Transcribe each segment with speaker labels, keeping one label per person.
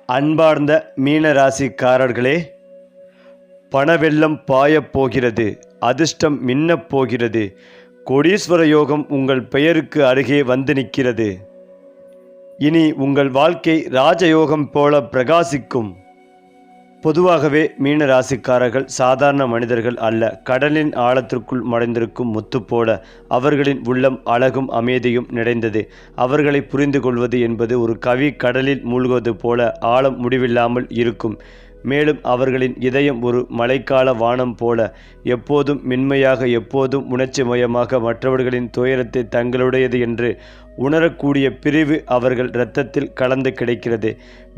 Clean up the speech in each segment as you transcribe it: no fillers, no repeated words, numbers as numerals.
Speaker 1: அன்பார்ந்த மீனராசிக்காரர்களே, பணவெள்ளம் பாயப் போகிறது. அதிர்ஷ்டம் மின்னப் போகிறது. கோடீஸ்வர யோகம் உங்கள் பெயருக்கு அருகே வந்து நிற்கிறது. இனி உங்கள் வாழ்க்கை ராஜயோகம் போல பிரகாசிக்கும். பொதுவாகவே மீனராசிக்காரர்கள் சாதாரண மனிதர்கள் அல்ல. கடலின் ஆழத்திற்குள் மறைந்திருக்கும் முத்து போல அவர்களின் உள்ளம் அழகும் அமைதியும் நிறைந்தது. அவர்களை புரிந்து கொள்வது என்பது ஒரு கவி கடலில் மூழ்குவது போல ஆழம் முடிவில்லாமல் இருக்கும். மேலும் அவர்களின் இதயம் ஒரு மழைக்கால வானம் போல எப்போதும் மென்மையாக, எப்போதும் உணர்ச்சிமயமாக, மற்றவர்களின் துயரத்தை தங்களுடையது என்று உணரக்கூடிய பிரிவு அவர்கள் இரத்தத்தில் கலந்து கிடைக்கிறது.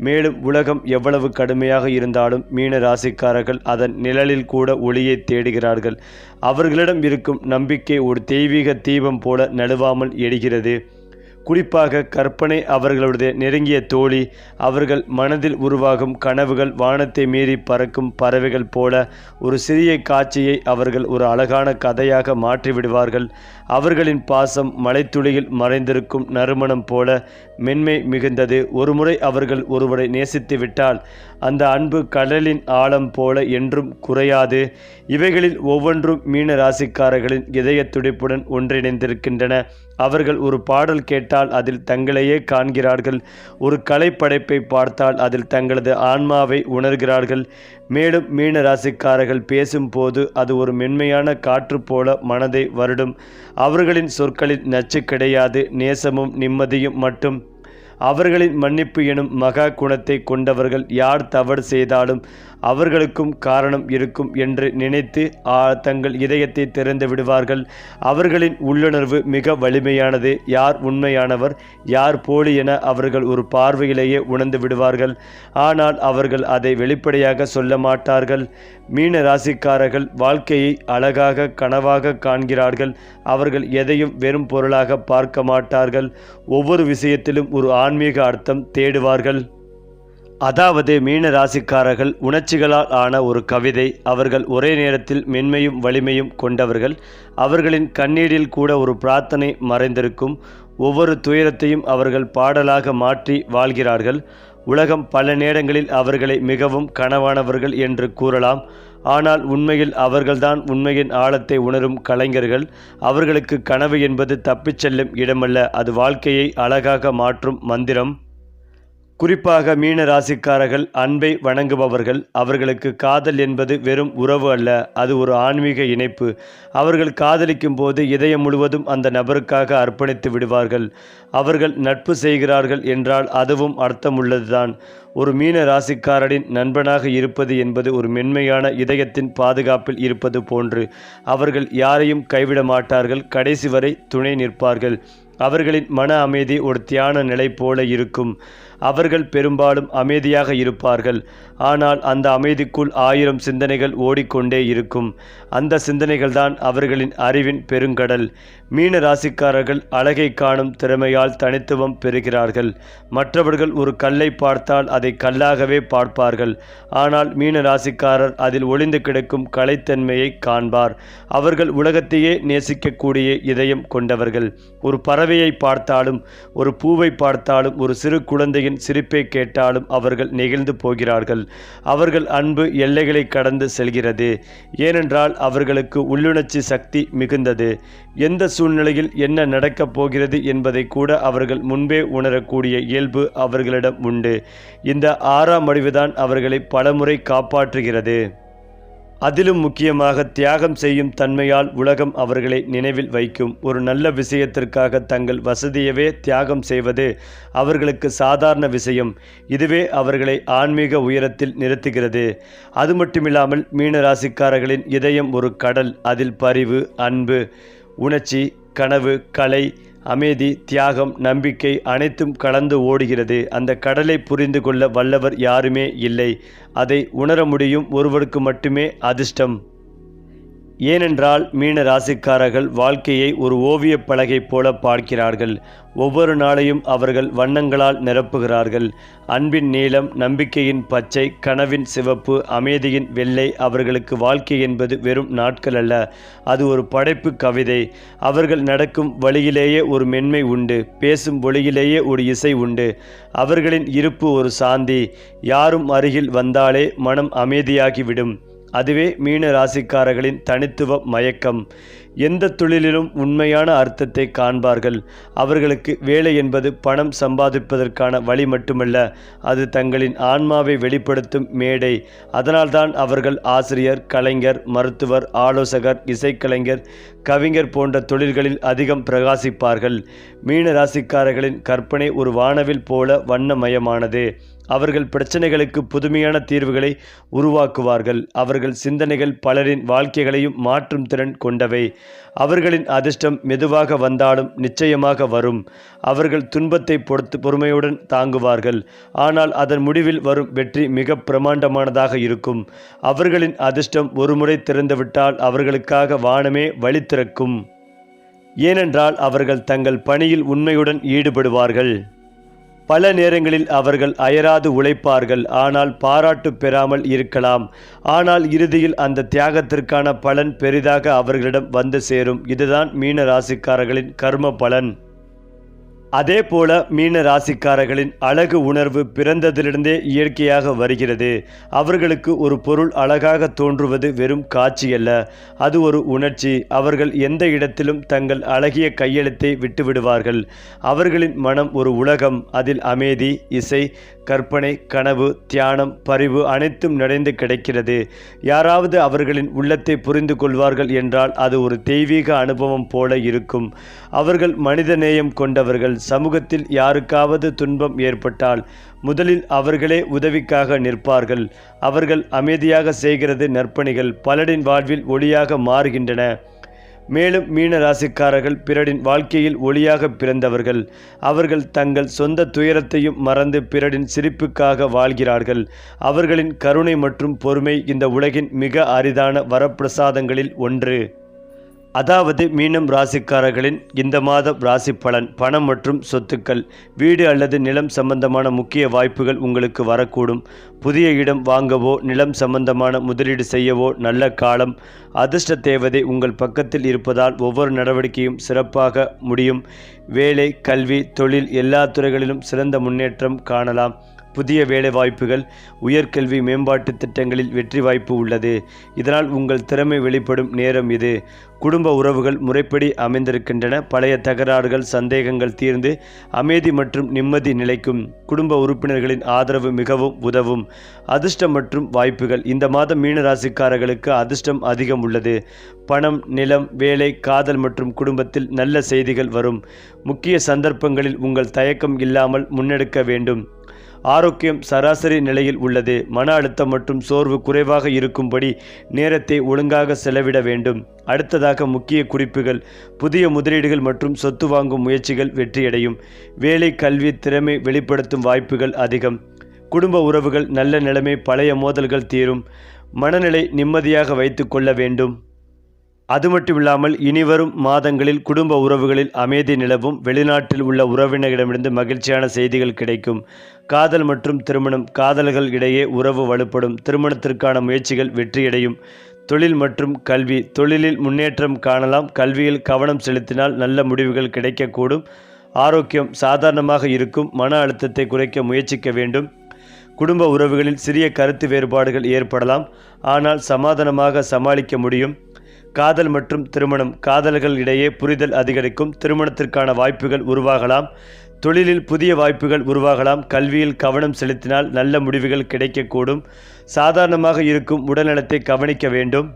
Speaker 1: மேலும் உலகம் எவ்வளவு கடுமையாக இருந்தாலும் மீன ராசிக்காரர்கள் அதன் நிழலில் கூட ஒளியை தேடுகிறார்கள். அவர்களிடம் இருக்கும் நம்பிக்கை ஒரு தெய்வீக தீபம் போல நழுவாமல் எரிகிறது. குறிப்பாக கற்பனை அவர்களுடைய நெருங்கிய தோழி. அவர்கள் மனதில் உருவாகும் கனவுகள் வானத்தை மீறி பறக்கும் பறவைகள் போல. ஒரு சிறிய காட்சியை அவர்கள் ஒரு அழகான கதையாக மாற்றிவிடுவார்கள். அவர்களின் பாசம் மலைத்துளியில் மறைந்திருக்கும் நறுமணம் போல மென்மை மிகுந்தது. ஒருமுறை அவர்கள் ஒருவரை நேசித்து விட்டால் அந்த அன்பு கடலின் ஆழம் போல என்றும் குறையாது. இவைகளில் ஒவ்வொன்றும் மீன ராசிக்காரர்களின் இதய துடிப்புடன் ஒன்றிணைந்திருக்கின்றன. அவர்கள் ஒரு பாடல் கேட்டால் அதில் தங்களையே காண்கிறார்கள். ஒரு கலைப்படைப்பை பார்த்தால் அதில் தங்களது ஆன்மாவை உணர்கிறார்கள். மேலும் மீன ராசிக்காரர்கள் பேசும்போது அது ஒரு மென்மையான காற்று போல மனதை வருடும். அவர்களின் சொற்களில் நச்சு கிடையாது, நேசமும் நிம்மதியும் மட்டும். அவர்களின் மன்னிப்பு எனும் மகா குணத்தை கொண்டவர்கள். யார் தவறு செய்தாலும் அவர்களுக்கும் காரணம் இருக்கும் என்று நினைத்து தங்கள் இதயத்தை திறந்து விடுவார்கள். அவர்களின் உள்ளுணர்வு மிக வலிமையானது. யார் உண்மையானவர், யார் போலி என அவர்கள் ஒரு பார்வையிலேயே உணர்ந்து விடுவார்கள். ஆனால் அவர்கள் அதை வெளிப்படையாக சொல்ல மாட்டார்கள். மீன ராசிக்காரர்கள் வாழ்க்கையை அழகாக கனவாக காண்கிறார்கள். அவர்கள் எதையும் வெறும் பொருளாக பார்க்க மாட்டார்கள். ஒவ்வொரு விஷயத்திலும் ஒரு ஆன்மீக அர்த்தம் தேடுவார்கள். அதாவது மீன ராசிக்காரர்கள் உணர்ச்சிகளால் ஆன ஒரு கவிதை. அவர்கள் ஒரே நேரத்தில் மென்மையும் வலிமையும் கொண்டவர்கள். அவர்களின் கண்ணீரில் கூட ஒரு பிரார்த்தனை மறைந்திருக்கும். ஒவ்வொரு துயரத்தையும் அவர்கள் பாடலாக மாற்றி வாழ்கிறார்கள். உலகம் பல நேரங்களில் அவர்களை மிகவும் கனவானவர்கள் என்று கூறலாம். ஆனால் உண்மையில் அவர்கள்தான் உண்மையின் ஆழத்தை உணரும் கலைஞர்கள். அவர்களுக்கு கனவு என்பது தப்பிச் செல்லும் இடமல்ல, அது வாழ்க்கையை அழகாக மாற்றும் மந்திரம். குறிப்பாக மீன ராசிக்காரர்கள் அன்பை வணங்குபவர்கள். அவர்களுக்கு காதல் என்பது வெறும் உறவு அல்ல, அது ஒரு ஆன்மீக இணைப்பு. அவர்கள் காதலிக்கும் போது இதயம் முழுவதும் அந்த நபருக்காக அர்ப்பணித்து விடுவார்கள். அவர்கள் நட்பு செய்கிறார்கள் என்றால் அதுவும் அர்த்தமுள்ளதுதான். ஒரு மீன ராசிக்காரரின் நண்பனாக இருப்பது என்பது ஒரு மென்மையான இதயத்தின் பாதுகாப்பில் இருப்பது போன்று. அவர்கள் யாரையும் கைவிட மாட்டார்கள், கடைசி வரை துணை நிற்பார்கள். அவர்களின் மன அமைதி ஒரு தியான நிலை போல இருக்கும். அவர்கள் பெரும்பாலும் அமைதியாக இருப்பார்கள், ஆனால் அந்த அமைதிக்குள் 1000 சிந்தனைகள் ஓடிக்கொண்டே இருக்கும். அந்த சிந்தனைகள்தான் அவர்களின் அறிவின் பெருங்கடல். மீன ராசிக்காரர்கள் அழகை காணும் திறமையால் தனித்துவம் பெறுகிறார்கள். மற்றவர்கள் ஒரு கல்லை பார்த்தால் அதை கல்லாகவே பார்ப்பார்கள். ஆனால் மீன ராசிக்காரர் அதில் ஒளிந்து கிடக்கும் கலைத்தன்மையை காண்பார். அவர்கள் உலகத்தையே நேசிக்கக்கூடிய இதயம் கொண்டவர்கள். ஒரு பறவையை பார்த்தாலும், ஒரு பூவை பார்த்தாலும், ஒரு சிறு குழந்தையின் சிரிப்பை கேட்டாலும் அவர்கள் நெகிழ்ந்து போகிறார்கள். அவர்கள் அன்பு எல்லைகளை கடந்து செல்கிறது. ஏனென்றால் அவர்களுக்கு உள்ளுணர்ச்சி சக்தி மிகுந்தது. எந்த சூழ்நிலையில் என்ன நடக்கப் போகிறது என்பதை கூட அவர்கள் முன்பே உணரக்கூடிய இயல்பு அவர்களிடம் உண்டு. இந்த 6ஆம் அறிவுதான் அவர்களை பலமுறை காப்பாற்றுகிறது. அதிலும் முக்கியமாக தியாகம் செய்யும் தன்மையால் உலகம் அவர்களை நினைவில் வைக்கும். ஒரு நல்ல விஷயத்திற்காக தங்கள் வசதியவே தியாகம் செய்வது அவர்களுக்கு சாதாரண விஷயம். இதுவே அவர்களை ஆன்மீக உயரத்தில் நிறுத்துகிறது. அது மட்டுமில்லாமல் மீன ராசிக்காரர்களின் இதயம் ஒரு கடல். அதில் பரிவு, அன்பு, உணர்ச்சி, கனவு, கலை, அமைதி, தியாகம், நம்பிக்கை அனைத்தும் கலந்து ஓடுகிறது. அந்த கடலை புரிந்து கொள்ள வல்லவர் யாருமே இல்லை. அதை உணர முடியும் ஒருவருக்கு மட்டுமே அதிர்ஷ்டம். ஏனென்றால் மீன ராசிக்காரர்கள் வாழ்க்கையை ஒரு ஓவியப் பலகை போல பார்க்கிறார்கள். ஒவ்வொரு நாளையும் அவர்கள் வண்ணங்களால் நிரப்புகிறார்கள். அன்பின் நீலம், நம்பிக்கையின் பச்சை, கனவின் சிவப்பு, அமைதியின் வெள்ளை. அவர்களுக்கு வாழ்க்கை என்பது வெறும் நாட்கள் அல்ல, அது ஒரு படைப்பு கவிதை. அவர்கள் நடக்கும் வழியிலேயே ஒரு மென்மை உண்டு, பேசும் ஒளியிலேயே ஒரு இசை உண்டு. அவர்களின் இருப்பு ஒரு சாந்தி. யாரும் அருகில் வந்தாலே மனம் அமைதியாகிவிடும். அதுவே மீன ராசிக்காரர்களின் தனித்துவ மயக்கம். எந்த தொழிலிலும் உண்மையான அர்த்தத்தை காண்பார்கள். அவர்களுக்கு வேலை என்பது பணம் சம்பாதிப்பதற்கான வழி மட்டுமல்ல, அது தங்களின் ஆன்மாவை வெளிப்படுத்தும் மேடை. அதனால்தான் அவர்கள் ஆசிரியர், கலைஞர், மருத்துவர், ஆலோசகர், இசைக்கலைஞர், கவிஞர் போன்ற தொழில்களில் அதிகம் பிரகாசிப்பார்கள். மீன ராசிக்காரர்களின் கற்பனை ஒரு வானவில் போல வண்ணமயமானது. அவர்கள் பிரச்சனைகளுக்கு புதுமையான தீர்வுகளை உருவாக்குவார்கள். அவர்கள் சிந்தனைகள் பலரின் வாழ்க்கைகளையும் மாற்றும் திறன் கொண்டவை. அவர்களின் அதிர்ஷ்டம் மெதுவாக வந்தாலும் நிச்சயமாக வரும். அவர்கள் துன்பத்தை பொறுமையுடன் தாங்குவார்கள். ஆனால் அதன் முடிவில் வரும் வெற்றி மிக பிரமாண்டமானதாக இருக்கும். அவர்களின் அதிர்ஷ்டம் ஒருமுறை திறந்துவிட்டால் அவர்களுக்காக வானமே வழி திறக்கும். ஏனென்றால் அவர்கள் தங்கள் பணியில் உண்மையுடன் ஈடுபடுவார்கள். பல நேரங்களில் அவர்கள் அயராது உழைப்பார்கள். ஆனால் பாராட்டு பெறாமல் இருக்கலாம். ஆனால் இறுதியில் அந்த தியாகத்திற்கான பலன் பெரிதாக அவர்களிடம் வந்து சேரும். இதுதான் மீன ராசிக்காரர்களின் கர்ம பலன். அதே போல மீன ராசிக்காரர்களின் அழகு உணர்வு பிறந்ததிலிருந்தே இயற்கையாக வருகிறது. அவர்களுக்கு ஒரு பொருள் அழகாக தோன்றுவது வெறும் காட்சியல்ல, அது ஒரு உணர்ச்சி. அவர்கள் எந்த இடத்திலும் தங்கள் அழகிய கையெழுத்தை விட்டுவிடுவார்கள். அவர்களின் மனம் ஒரு உலகம். அதில் அமைதி, இசை, கற்பனை, கனவு, தியானம், பரிவு அனைத்தும் நிறைந்து கிடைக்கிறது. யாராவது அவர்களின் உள்ளத்தை புரிந்து கொள்வார்கள் என்றால் அது ஒரு தெய்வீக அனுபவம் போல இருக்கும். அவர்கள் மனித நேயம் கொண்டவர்கள். சமூகத்தில் யாருக்காவது துன்பம் ஏற்பட்டால் முதலில் அவர்களே உதவிக்காக நிற்பார்கள். அவர்கள் அமைதியாக செய்கிறது நற்பணிகள் பலரின் வாழ்வில் ஒளியாக மாறுகின்றன. மேலும் மீன ராசிக்காரர்கள் பிறரின் வாழ்க்கையில் ஒளியாக பிறந்தவர்கள். அவர்கள் தங்கள் சொந்த துயரத்தையும் மறந்து பிறரின் சிரிப்புக்காக வாழ்கிறார்கள். அவர்களின் கருணை மற்றும் பொறுமை இந்த உலகின் மிக அரிதான வரப்பிரசாதங்களில் ஒன்று. அதாவது மீனம் ராசிக்காரர்களின் இந்த மாத ராசி பலன். பணம் மற்றும் சொத்துக்கள். வீடு அல்லது நிலம் சம்பந்தமான முக்கிய வாய்ப்புகள் உங்களுக்கு வரக்கூடும். புதிய இடம் வாங்கவோ நிலம் சம்பந்தமான முதலீடு செய்யவோ நல்ல காலம். அதிர்ஷ்ட தேவதை உங்கள் பக்கத்தில் இருப்பதால் ஒவ்வொரு நடவடிக்கையும் சிறப்பாக முடியும். வேலை, கல்வி, தொழில் எல்லா துறைகளிலும் சிறந்த முன்னேற்றம் காணலாம். புதிய வேலை வாய்ப்புகள், உயர்கல்வி மேம்பாட்டு திட்டங்களில் வெற்றி வாய்ப்பு உள்ளது. இதனால் உங்கள் திறமை வெளிப்படும் நேரம் இது. குடும்ப உறவுகள் முறைப்படி அமைந்திருக்கின்றன. பழைய தகராறுகள், சந்தேகங்கள் தீர்ந்து அமைதி மற்றும் நிம்மதி நிலைக்கும். குடும்ப உறுப்பினர்களின் ஆதரவு மிகவும் உதவும். அதிர்ஷ்டம் மற்றும் வாய்ப்புகள். இந்த மாதம் மீன ராசிக்காரர்களுக்கு அதிர்ஷ்டம் அதிகம் உள்ளது. பணம், நிலம், வேலை, காதல் மற்றும் குடும்பத்தில் நல்ல செய்திகள் வரும். முக்கிய சந்தர்ப்பங்களில் உங்கள் தயக்கம் இல்லாமல் முன்னெடுக்க வேண்டும். ஆரோக்கியம் சராசரி நிலையில் உள்ளது. மன அழுத்தம் மற்றும் சோர்வு குறைவாக இருக்கும்படி நேரத்தை ஒழுங்காக செலவிட வேண்டும். அடுத்ததாக முக்கிய குறிப்புகள். புதிய முதலீடுகள் மற்றும் சொத்து வாங்கும் முயற்சிகள் வெற்றியடையும். வேலை, கல்வி, திறமை வெளிப்படுத்தும் வாய்ப்புகள் அதிகம். குடும்ப உறவுகள் நல்ல நிலைமை, பழைய மோதல்கள் தீரும். மனநிலை நிம்மதியாக வைத்து கொள்ள வேண்டும். அது மட்டுமில்லாமல் இனிவரும் மாதங்களில் குடும்ப உறவுகளில் அமைதி நிலவும். வெளிநாட்டில் உள்ள உறவினரிடமிருந்து மகிழ்ச்சியான செய்திகள் கிடைக்கும். காதல் மற்றும் திருமணம். காதல்கள் இடையே உறவு வலுப்படும். திருமணத்திற்கான முயற்சிகள் வெற்றியடையும். தொழில் மற்றும் கல்வி. தொழிலில் முன்னேற்றம் காணலாம். கல்வியில் கவனம் செலுத்தினால் நல்ல முடிவுகள் கிடைக்கக்கூடும். ஆரோக்கியம் சாதாரணமாக இருக்கும். மன அழுத்தத்தை குறைக்க முயற்சிக்க வேண்டும். குடும்ப உறவுகளில் சிறிய கருத்து வேறுபாடுகள் ஏற்படலாம், ஆனால் சமாதானமாக சமாளிக்க முடியும். காதல் மற்றும் திருமணம். காதல்கள் இடையே புரிதல் அதிகரிக்கும். திருமணத்திற்கான வாய்ப்புகள் உருவாகலாம். தொழிலில் புதிய வாய்ப்புகள் உருவாகலாம். கல்வியில் கவனம் செலுத்தினால் நல்ல முடிவுகள் கிடைக்கக்கூடும். சாதாரணமாக இருக்கும் உடல்நலத்தை கவனிக்க வேண்டும்.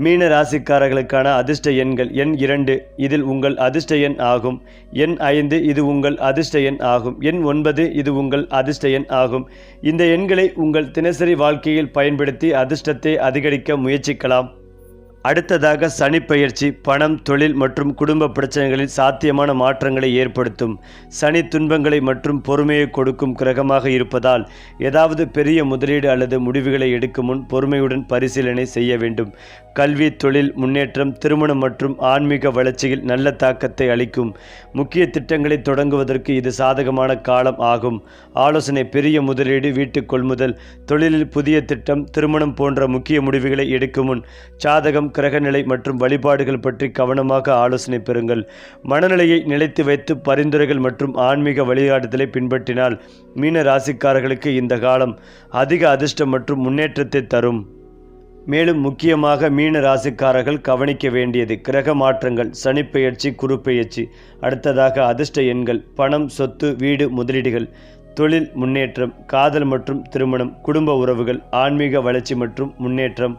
Speaker 1: மீன ராசிக்காரர்களுக்கான அதிர்ஷ்ட எண்கள். எண் 2 இதில் உங்கள் அதிர்ஷ்ட எண் ஆகும். எண் 5 இது உங்கள் அதிர்ஷ்ட எண் ஆகும். எண் 9 இது உங்கள் அதிர்ஷ்ட எண் ஆகும். இந்த எண்களை உங்கள் தினசரி வாழ்க்கையில் பயன்படுத்தி அதிர்ஷ்டத்தை அதிகரிக்க முயற்சிக்கலாம். அடுத்ததாக சனி பெயர்ச்சி பணம், தொழில் மற்றும் குடும்ப பிரச்சனைகளில் சாத்தியமான மாற்றங்களை ஏற்படுத்தும். சனி துன்பங்களை மற்றும் பொறுமையை கொடுக்கும் கிரகமாக இருப்பதால் ஏதாவது பெரிய முதலீடு அல்லது முடிவுகளை எடுக்கும் முன் பொறுமையுடன் பரிசீலனை செய்ய வேண்டும். கல்வி, தொழில் முன்னேற்றம், திருமணம் மற்றும் ஆன்மீக வளர்ச்சியில் நல்ல தாக்கத்தை அளிக்கும். முக்கிய திட்டங்களை தொடங்குவதற்கு இது சாதகமான காலம் ஆகும். ஆலோசனை: பெரிய முதலீடு, வீட்டு கொள்முதல், தொழிலில் புதிய திட்டம், திருமணம் போன்ற முக்கிய முடிவுகளை எடுக்கும் முன் ஜாதகம், கிரகநிலை மற்றும் வழிபாடுகள் பற்றி கவனமாக ஆலோசனை பெறுங்கள். மனநிலையை நிலைத்து வைத்து பரிந்துரைகள் மற்றும் ஆன்மீக வழிகாட்டுதலை பின்பற்றினால் மீன ராசிக்காரர்களுக்கு இந்த காலம் அதிக அதிர்ஷ்டம் மற்றும் முன்னேற்றத்தை தரும். மேலும் முக்கியமாக மீன ராசிக்காரர்கள் கவனிக்க வேண்டியது கிரக மாற்றங்கள், சனி பெயர்ச்சி, குரு பெயர்ச்சி. அடுத்ததாக அதிர்ஷ்ட எண்கள்: பணம், சொத்து, வீடு, முதலீடுகள், தொழில் முன்னேற்றம், காதல் மற்றும் திருமணம், குடும்ப உறவுகள், ஆன்மீக வளர்ச்சி மற்றும் முன்னேற்றம்.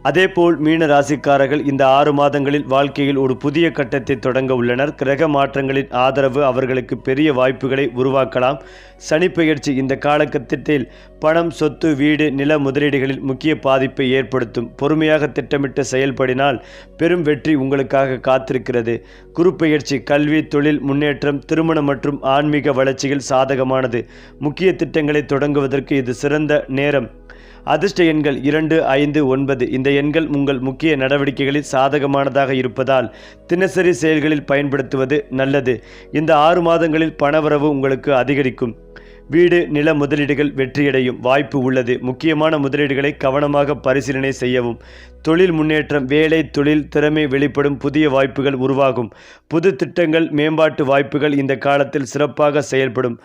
Speaker 1: அதேபோல் மீன ராசிக்காரர்கள் இந்த 6 மாதங்களில் வாழ்க்கையில் ஒரு புதிய கட்டத்தை தொடங்க உள்ளனர். கிரக மாற்றங்களின் ஆதரவு அவர்களுக்கு பெரிய வாய்ப்புகளை உருவாக்கலாம். சனி பெயர்ச்சி இந்த காலகட்டத்தில் பணம், சொத்து, வீடு, நில முதலீடுகளில் முக்கிய பாதிப்பை ஏற்படுத்தும். பொறுமையாக திட்டமிட்டு செயல்படினால் பெரும் வெற்றி உங்களுக்காக காத்திருக்கிறது. குரு பெயர்ச்சி கல்வி, தொழில் முன்னேற்றம், திருமணம் மற்றும் ஆன்மீக வளர்ச்சியில் சாதகமானது. முக்கிய திட்டங்களை தொடங்குவதற்கு இது சிறந்த நேரம். அதிர்ஷ்ட எண்கள் 2, 5, 9. இந்த எண்கள் உங்கள் முக்கிய நடவடிக்கைகளில் சாதகமானதாக இருப்பதால் தினசரி செயல்களில் பயன்படுத்துவது நல்லது. இந்த 6 மாதங்களில் பணவரவு உங்களுக்கு அதிகரிக்கும். வீடு, நில முதலீடுகள் வெற்றியடையும் வாய்ப்பு உள்ளது. முக்கியமான முதலீடுகளை கவனமாக பரிசீலனை செய்யவும். தொழில் முன்னேற்றம், வேலை, தொழில் திறமை வெளிப்படும், புதிய வாய்ப்புகள் உருவாகும். புது திட்டங்கள், மேம்பாட்டு வாய்ப்புகள் இந்த காலத்தில் சிறப்பாக செயல்படும்.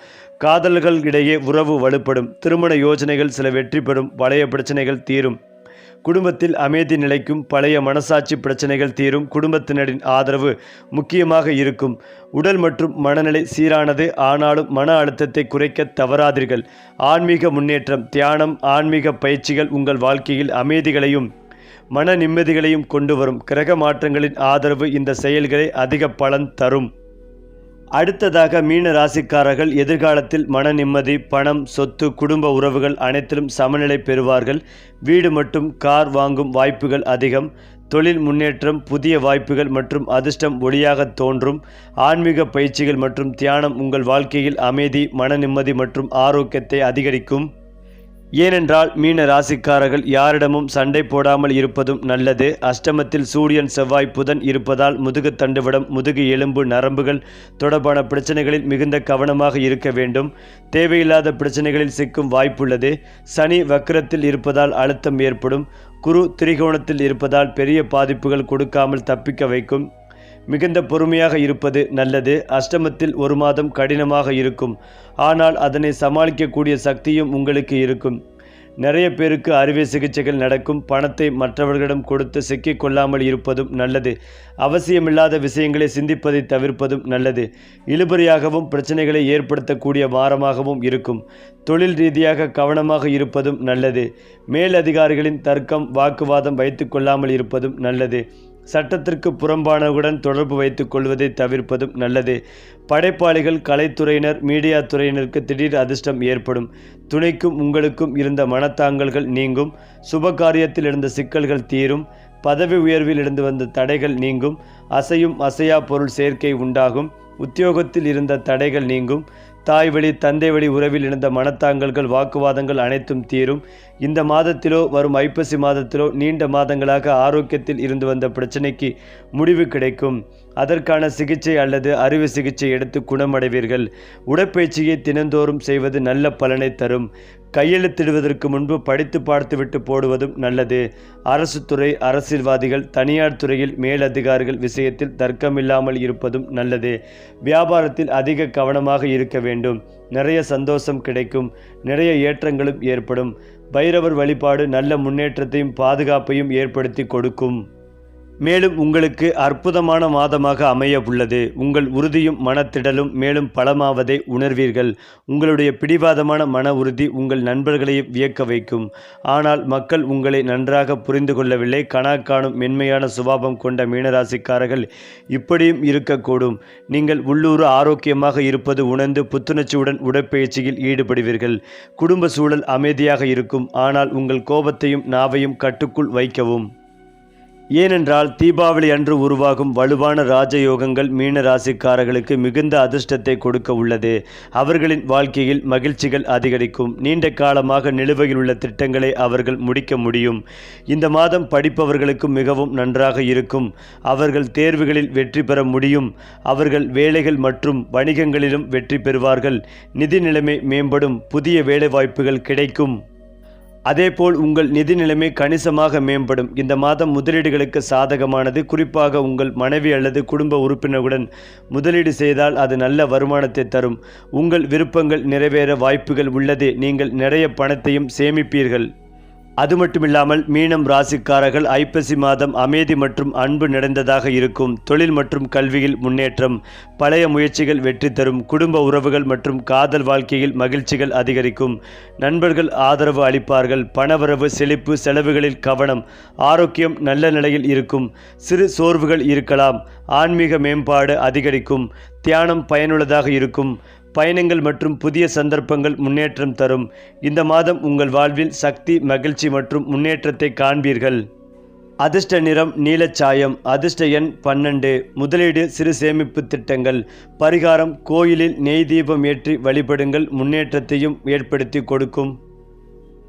Speaker 1: காதலர்களிடையே உறவு வலுப்படும். திருமண யோஜனைகள் சில வெற்றி பெறும். பழைய பிரச்சனைகள் தீரும். குடும்பத்தில் அமைதி நிலைக்கும். பழைய மனசாட்சி பிரச்சனைகள் தீரும். குடும்பத்தினரின் ஆதரவு முக்கியமாக இருக்கும். உடல் மற்றும் மனநிலை சீரானது. ஆனாலும் மன அழுத்தத்தை குறைக்க தவறாதீர்கள். ஆன்மீக முன்னேற்றம், தியானம், ஆன்மீக பயிற்சிகள் உங்கள் வாழ்க்கையில் அமைதிகளையும் மன நிம்மதிகளையும் கொண்டு வரும். கிரக மாற்றங்களின் ஆதரவு இந்த செயல்களை அதிக பலன் தரும். அடுத்ததாக மீன ராசிக்காரர்கள் எதிர்காலத்தில் மன நிம்மதி, பணம், சொத்து, குடும்ப உறவுகள் அனைத்திலும் சமநிலை பெறுவார்கள். வீடு மற்றும் கார் வாங்கும் வாய்ப்புகள் அதிகம். தொழில் முன்னேற்றம், புதிய வாய்ப்புகள் மற்றும் அதிர்ஷ்டம் ஒளியாக தோன்றும். ஆன்மீக பயிற்சிகள் மற்றும் தியானம் உங்கள் வாழ்க்கையில் அமைதி, மன நிம்மதி மற்றும் ஆரோக்கியத்தை அதிகரிக்கும். ஏனென்றால் மீன ராசிக்காரர்கள் யாரிடமும் சண்டை போடாமல் இருப்பதும் நல்லது. அஷ்டமத்தில் சூரியன், செவ்வாய், புதன் இருப்பதால் முதுகு தண்டுவடம், முதுகு எலும்பு, நரம்புகள் தொடர்பான பிரச்சனைகளில் மிகுந்த கவனமாக இருக்க வேண்டும். தேவையில்லாத பிரச்சனைகளில் சிக்கும் வாய்ப்புள்ளது. சனி வக்கிரத்தில் இருப்பதால் அழுத்தம் ஏற்படும். குரு திரிகோணத்தில் இருப்பதால் பெரிய பாதிப்புகள் கொடுக்காமல் தப்பிக்க வைக்கும். மிகுந்த பொறுமையாக இருப்பது நல்லது. அஷ்டமத்தில் 1 மாதம் கடினமாக இருக்கும். ஆனால் அதனை சமாளிக்கக்கூடிய சக்தியும் உங்களுக்கு இருக்கும். நிறைய பேருக்கு அறுவை சிகிச்சைகள் நடக்கும். பணத்தை மற்றவர்களிடம் கொடுத்து சிக்கிக் கொள்ளாமல் இருப்பதும் நல்லது. அவசியமில்லாத விஷயங்களை சிந்திப்பதை தவிர்ப்பதும் நல்லது. இழுபறியாகவும் பிரச்சனைகளை ஏற்படுத்தக்கூடிய வாரமாகவும் இருக்கும். தொழில் ரீதியாக கவனமாக இருப்பதும் நல்லது. மேலதிகாரிகளின் தர்க்கம், வாக்குவாதம் வைத்து கொள்ளாமல் இருப்பதும் நல்லது. சட்டத்திற்கு புறம்பானவுடன் தொடர்பு வைத்துக் கொள்வதை தவிர்ப்பதும் நல்லது. படைப்பாளிகள், கலைத்துறையினர், மீடியா துறையினருக்கு திடீர் அதிர்ஷ்டம் ஏற்படும். துணைக்கும் உங்களுக்கும் இருந்த மனத்தாங்கல்கள் நீங்கும். சுபகாரியத்தில் இருந்த சிக்கல்கள் தீரும். பதவி உயர்வில் இருந்து வந்த தடைகள் நீங்கும். அசையும் அசையா பொருள் சேர்க்கை உண்டாகும். உத்தியோகத்தில் இருந்த தடைகள் நீங்கும். தாய் வழி, தந்தை வழி உறவில் இருந்த மனத்தாங்கல்கள், வாக்குவாதங்கள் அனைத்தும் தீரும். இந்த மாதத்திலோ வரும் ஐப்பசி மாதத்திலோ நீண்ட மாதங்களாக ஆரோக்கியத்தில் இருந்து வந்த பிரச்சனைக்கு முடிவு கிடைக்கும். அதற்கான சிகிச்சை அல்லது அறுவை சிகிச்சை எடுத்து குணமடைவீர்கள். உடற்பயிற்சியை தினந்தோறும் செய்வது நல்ல பலனை தரும். கையெழுத்திடுவதற்கு முன்பு படித்து பார்த்துவிட்டு போடுவதும் நல்லது. அரசு துறை, அரசியல்வாதிகள், தனியார் துறையில் மேலதிகாரிகள் விஷயத்தில் தர்க்கமில்லாமல் இருப்பதும் நல்லது. வியாபாரத்தில் அதிக கவனமாக இருக்க வேண்டும். நிறைய சந்தோஷம் கிடைக்கும். நிறைய ஏற்றங்களும் ஏற்படும். பைரவர் வழிபாடு நல்ல முன்னேற்றத்தையும் பாதுகாப்பையும் ஏற்படுத்தி கொடுக்கும். மேலும் உங்களுக்கு அற்புதமான மாதமாக அமைய உள்ளது. உங்கள் உறுதியும் மனத்திடலும் மேலும் பலமாவதை உணர்வீர்கள். உங்களுடைய பிடிவாதமான மன உறுதி உங்கள் நண்பர்களையும் வியக்க வைக்கும். ஆனால் மக்கள் உங்களை நன்றாக புரிந்து கொள்ளவில்லை. காணும் மென்மையான சுபாவம் கொண்ட மீனராசிக்காரர்கள் இப்படியும் இருக்கக்கூடும். நீங்கள் உள்ளூர் ஆரோக்கியமாக இருப்பது உணர்ந்து புத்துணர்ச்சியுடன் உடற்பயிற்சியில் ஈடுபடுவீர்கள். குடும்ப சூழல் அமைதியாக இருக்கும். ஆனால் உங்கள் கோபத்தையும் நாவையும் கட்டுக்குள் வைக்கவும். ஏனென்றால் தீபாவளி அன்று உருவாகும் வலுவான ராஜயோகங்கள் மீன ராசிக்காரர்களுக்கு மிகுந்த அதிர்ஷ்டத்தை கொடுக்க உள்ளது. அவர்களின் வாழ்க்கையில் மகிழ்ச்சிகள் அதிகரிக்கும். நீண்ட காலமாக நிலுவையில் உள்ள திட்டங்களை அவர்கள் முடிக்க முடியும். இந்த மாதம் படிப்பவர்களுக்கு மிகவும் நன்றாக இருக்கும். அவர்கள் தேர்வுகளில் வெற்றி பெற முடியும். அவர்கள் வேலைகள் மற்றும் வணிகங்களிலும் வெற்றி பெறுவார்கள். நிதி நிலைமை மேம்படும். புதிய வேலைவாய்ப்புகள் கிடைக்கும். அதேபோல் உங்கள் நிதி நிலைமை கணிசமாக மேம்படும். இந்த மாதம் முதலீடுகளுக்கு சாதகமானது. குறிப்பாக உங்கள் மனைவி அல்லது குடும்ப உறுப்பினர்களுடன் முதலீடு செய்தால் அது நல்ல வருமானத்தை தரும். உங்கள் விருப்பங்கள் நிறைவேற வாய்ப்புகள் உள்ளது. நீங்கள் நிறைய பணத்தையும் சேமிப்பீர்கள். அது மட்டுமில்லாமல் மீனம் ராசிக்காரர்கள் ஐப்பசி மாதம் அமைதி மற்றும் அன்பு நிறைந்ததாக இருக்கும். தொழில் மற்றும் கல்வியில் முன்னேற்றம். பழைய முயற்சிகள் வெற்றி தரும். குடும்ப உறவுகள் மற்றும் காதல் வாழ்க்கையில் மகிழ்ச்சிகள் அதிகரிக்கும். நண்பர்கள் ஆதரவு அளிப்பார்கள். பணவரவு செழிப்பு. செலவுகளில் கவனம். ஆரோக்கியம் நல்ல நிலையில் இருக்கும். சிறு சோர்வுகள் இருக்கலாம். ஆன்மீக மேம்பாடு அதிகரிக்கும். தியானம் பயனுள்ளதாக இருக்கும். பயணங்கள் மற்றும் புதிய சந்தர்ப்பங்கள் முன்னேற்றம் தரும். இந்த மாதம் உங்கள் வாழ்வில் சக்தி, மகிழ்ச்சி மற்றும் முன்னேற்றத்தை காண்பீர்கள். அதிர்ஷ்ட நிறம் நீலச்சாயம். அதிர்ஷ்ட எண் 12. முதலீடு சிறு சேமிப்பு திட்டங்கள். பரிகாரம் கோயிலில் நெய் தீபம் ஏற்றி வழிபடுங்கள். முன்னேற்றத்தையும் ஏற்படுத்தி கொடுக்கும்.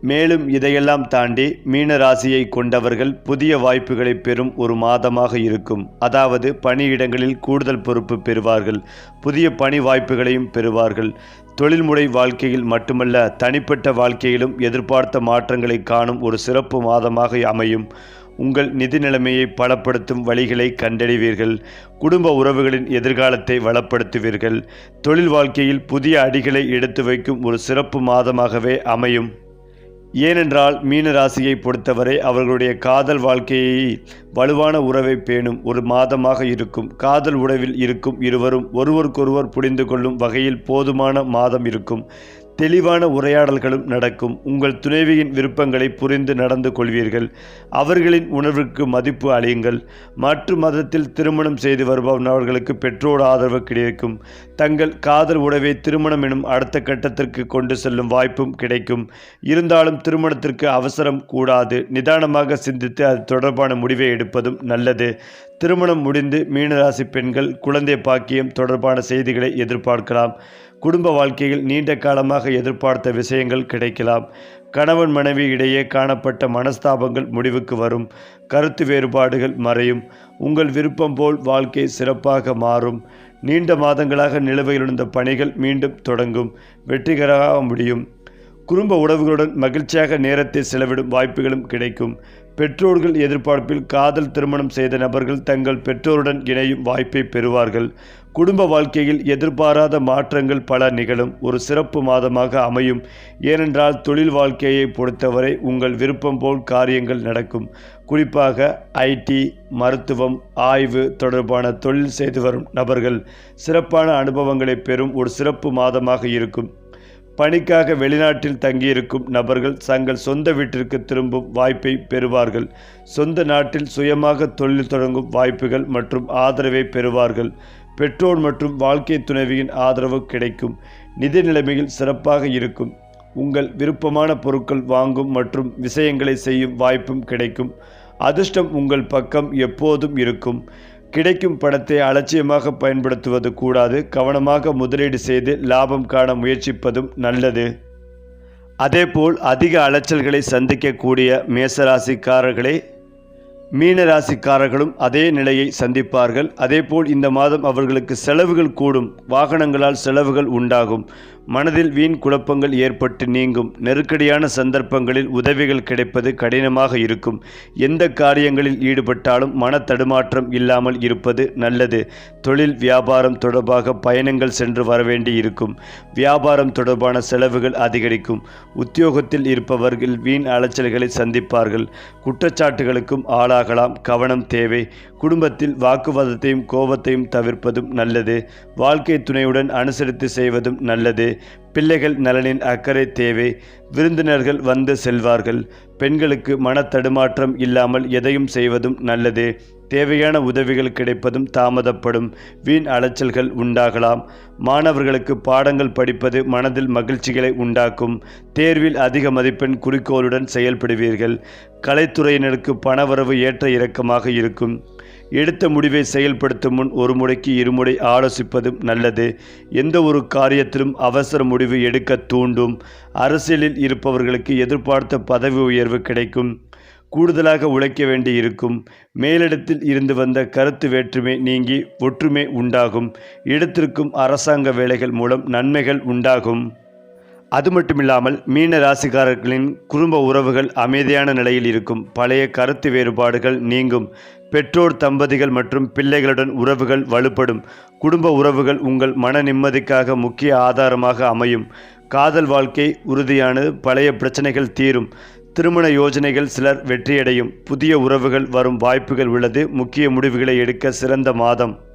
Speaker 1: மேலும் இதையெல்லாம் தாண்டி மீன ராசியை கொண்டவர்கள் புதிய வாய்ப்புகளை பெறும் ஒரு மாதமாக இருக்கும். அதாவது பணியிடங்களில் கூடுதல் பொறுப்பு பெறுவார்கள். புதிய பணி வாய்ப்புகளையும் பெறுவார்கள். தொழில்முறை வாழ்க்கையில் மட்டுமல்ல, தனிப்பட்ட வாழ்க்கையிலும் எதிர்பார்த்த மாற்றங்களை காணும் ஒரு சிறப்பு மாதமாக அமையும். உங்கள் நிதி நிலைமையை பலப்படுத்தும் வழிகளை கண்டறிவீர்கள். குடும்ப உறவுகளின் எதிர்காலத்தை வளப்படுத்துவீர்கள். தொழில் வாழ்க்கையில் புதிய அடிகளை எடுத்து வைக்கும் ஒரு சிறப்பு மாதமாகவே அமையும். ஏனென்றால் மீன ராசியை பொறுத்தவரை அவர்களுடைய காதல் வாழ்க்கையை வலுவான உறவை பேணும் ஒரு மாதமாக இருக்கும். காதல் உறவில் இருக்கும் இருவரும் ஒருவருக்கொருவர் புரிந்து கொள்ளும் வகையில் போதுமான மாதம் இருக்கும். தெளிவான உரையாடல்களும் நடக்கும். உங்கள் துணைவியின் விருப்பங்களை புரிந்து நடந்து கொள்வீர்கள். அவர்களின் உணர்வுக்கு மதிப்பு அளியுங்கள். மாற்று மதத்தில் திருமணம் செய்து வருபவர்களுக்கு பெற்றோர் ஆதரவு கிடைக்கும். தங்கள் காதல் உறவை திருமணம் எனும் அடுத்த கட்டத்திற்கு கொண்டு செல்லும் வாய்ப்பும் கிடைக்கும். இருந்தாலும் திருமணத்திற்கு அவசரம் கூடாது. நிதானமாக சிந்தித்து அது தொடர்பான முடிவை எடுப்பதும் நல்லது. திருமணம் முடிந்து மீனராசி பெண்கள் குழந்தை பாக்கியம் தொடர்பான செய்திகளை எதிர்பார்க்கலாம். குடும்ப வாழ்க்கையில் நீண்ட காலமாக எதிர்பார்த்த விஷயங்கள் கிடைக்கலாம். கணவன் மனைவி இடையே காணப்பட்ட மனஸ்தாபங்கள் முடிவுக்கு வரும். கருத்து வேறுபாடுகள் மறையும். உங்கள் விருப்பம் போல் வாழ்க்கை சிறப்பாக மாறும். நீண்ட மாதங்களாக நிலுவையில் இருந்த பணிகள் மீண்டும் தொடங்கும். வெற்றிகரமாக முடியும். குடும்ப உறவுகளுடன் மகிழ்ச்சியாக நேரத்தை செலவிடும் வாய்ப்புகளும் கிடைக்கும். பெற்றோர்கள் எதிர்பார்ப்பில் காதல் திருமணம் செய்த நபர்கள் தங்கள் பெற்றோருடன் இணையும் வாய்ப்பை பெறுவார்கள். குடும்ப வாழ்க்கையில் எதிர்பாராத மாற்றங்கள் பல நிகழும். ஒரு சிறப்பு மாதமாக அமையும். ஏனென்றால் தொழில் வாழ்க்கையை பொறுத்தவரை உங்கள் விருப்பம் போல் காரியங்கள் நடக்கும். குறிப்பாக ஐடி, மருத்துவம், ஆய்வு தொடர்பான தொழில் செய்து வரும் நபர்கள் சிறப்பான அனுபவங்களை பெறும் ஒரு சிறப்பு மாதமாக இருக்கும். பணிக்காக வெளிநாட்டில் தங்கியிருக்கும் நபர்கள் தங்கள் சொந்த வீட்டிற்கு திரும்பும் வாய்ப்பை பெறுவார்கள். சொந்த நாட்டில் சுயமாக தொழில் தொடங்கும் வாய்ப்புகள் மற்றும் ஆதரவை பெறுவார்கள். பெற்றோர் மற்றும் வாழ்க்கை துணைவியின் ஆதரவு கிடைக்கும். நிதி நிலைமையில் சிறப்பாக இருக்கும். உங்கள் விருப்பமான பொருட்கள் வாங்கும் மற்றும் விஷயங்களை செய்யும் வாய்ப்பும் கிடைக்கும். அதிர்ஷ்டம் உங்கள் பக்கம் எப்போதும் இருக்கும். கிடைக்கும் பணத்தை அலட்சியமாக பயன்படுத்துவது கூடாது. கவனமாக முதலீடு செய்து லாபம் காண முயற்சிப்பதும் நல்லது. அதேபோல் அதிக அலைச்சல்களை சந்திக்கக்கூடிய மேசராசிக்காரர்களே மீனராசிக்காரர்களும் அதே நிலையை சந்திப்பார்கள். அதேபோல் இந்த மாதம் அவர்களுக்கு செலவுகள் கூடும். வாகனங்களால் செலவுகள் உண்டாகும். மனதில் வீண் குழப்பங்கள் ஏற்பட்டு நீங்கும். நெருக்கடியான சந்தர்ப்பங்களில் உதவிகள் கிடைப்பது கடினமாக இருக்கும். எந்த காரியங்களில் ஈடுபட்டாலும் மன தடுமாற்றம் இல்லாமல் இருப்பது நல்லது. தொழில் வியாபாரம் தொடர்பாக பயணங்கள் சென்று வரவேண்டி இருக்கும். வியாபாரம் தொடர்பான செலவுகள் அதிகரிக்கும். உத்தியோகத்தில் இருப்பவர்கள் வீண் அலைச்சல்களை சந்திப்பார்கள். குற்றச்சாட்டுகளுக்கும் ஆளாகலாம். கவனம் தேவை. குடும்பத்தில் வாக்குவாதத்தையும் கோபத்தையும் தவிர்ப்பதும் நல்லது. வாழ்க்கை துணையுடன் அனுசரித்து செய்வதும் நல்லது. பிள்ளைகள் நலனின் அக்கறை தேவை. விருந்தினர்கள் வந்து செல்வார்கள். பெண்களுக்கு மன தடுமாற்றம் இல்லாமல் எதையும் செய்வதும் நல்லது. தேவையான உதவிகள் கிடைப்பதும் தாமதப்படும். வீண் அலைச்சல்கள் உண்டாகலாம். மாணவர்களுக்கு பாடங்கள் படிப்பது மனதில் மகிழ்ச்சிகளை உண்டாக்கும். தேர்வில் அதிக மதிப்பெண் குறிக்கோளுடன் செயல்படுவீர்கள். கலைத்துறையினருக்கு பணவரவு ஏற்ற இறக்கமாக இருக்கும். எடுத்த முடிவை செயல்படுத்தும் முன் ஒரு முறைக்கு இருமுறை ஆலோசிப்பதும் நல்லது. எந்த ஒரு காரியத்திலும் அவசர முடிவு எடுக்க தூண்டும். அரசியலில் இருப்பவர்களுக்கு எதிர்பார்த்த பதவி உயர்வு கிடைக்கும். கூடுதலாக உழைக்க வேண்டி இருக்கும். மேலிடத்தில் இருந்து வந்த கருத்து வேற்றுமை நீங்கி ஒற்றுமை உண்டாகும். இடத்திற்கும் அரசாங்க வேலைகள் மூலம் நன்மைகள் உண்டாகும். அது மட்டுமில்லாமல் மீன ராசிக்காரர்களின் குடும்ப உறவுகள் அமைதியான நிலையில் இருக்கும். பழைய கருத்து வேறுபாடுகள் நீங்கும். பெற்றோர், தம்பதிகள் மற்றும் பிள்ளைகளுடன் உறவுகள் வலுப்படும். குடும்ப உறவுகள் உங்கள் மன நிம்மதிக்காக முக்கிய ஆதாரமாக அமையும். காதல் வாழ்க்கை உறுதியானது. பழைய பிரச்சனைகள் தீரும். திருமண யோஜனைகள் சிலர் வெற்றியடையும். புதிய உறவுகள் வரும் வாய்ப்புகள் உள்ளது. முக்கிய முடிவுகளை எடுக்க சிறந்த மாதம்.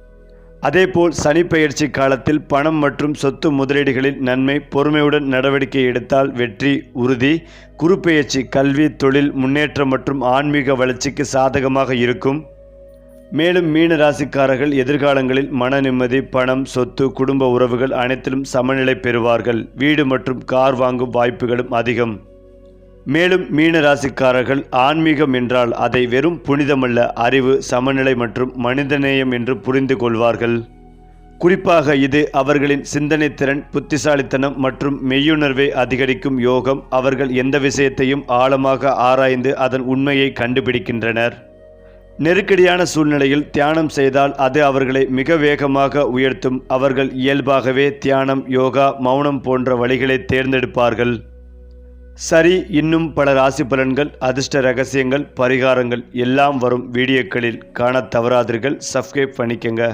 Speaker 1: அதேபோல் சனி பெயர்ச்சி காலத்தில் பணம் மற்றும் சொத்து முதலீடுகளில் நன்மை. பொறுமையுடன் நடவடிக்கை எடுத்தால் வெற்றி உறுதி. குரு பெயர்ச்சி கல்வி, தொழில் முன்னேற்றம் மற்றும் ஆன்மீக வளர்ச்சிக்கு சாதகமாக இருக்கும். மேலும் மீன ராசிக்காரர்கள் எதிர்காலங்களில் மன நிம்மதி, பணம், சொத்து, குடும்ப உறவுகள் அனைத்திலும் சமநிலை பெறுவார்கள். வீடு மற்றும் கார் வாங்கும் வாய்ப்புகளும் அதிகம். மேலும் மீன ராசிக்காரர்கள் ஆன்மீகம் என்றால் அதை வெறும் புனிதமல்ல, அறிவு, சமநிலை மற்றும் மனிதநேயம் என்று புரிந்து கொள்வார்கள். குறிப்பாக இது அவர்களின் சிந்தனை திறன், புத்திசாலித்தனம் மற்றும் மெய்யுணர்வை அதிகரிக்கும் யோகம். அவர்கள் எந்த விஷயத்தையும் ஆழமாக ஆராய்ந்து அதன் உண்மையை கண்டுபிடிக்கின்றனர். நெருக்கடியான சூழ்நிலையில் தியானம் செய்தால் அது அவர்களை மிக வேகமாக உயர்த்தும். அவர்கள் இயல்பாகவே தியானம், யோகா, மௌனம் போன்ற வழிகளை தேர்ந்தெடுப்பார்கள். சரி, இன்னும் பல ராசி பலன்கள், அதிர்ஷ்ட ரகசியங்கள், பரிகாரங்கள் எல்லாம் வரும் வீடியோக்களில் காண தவறாதீர்கள். சப்ஸ்கிரைப் பண்ணிக்கங்க.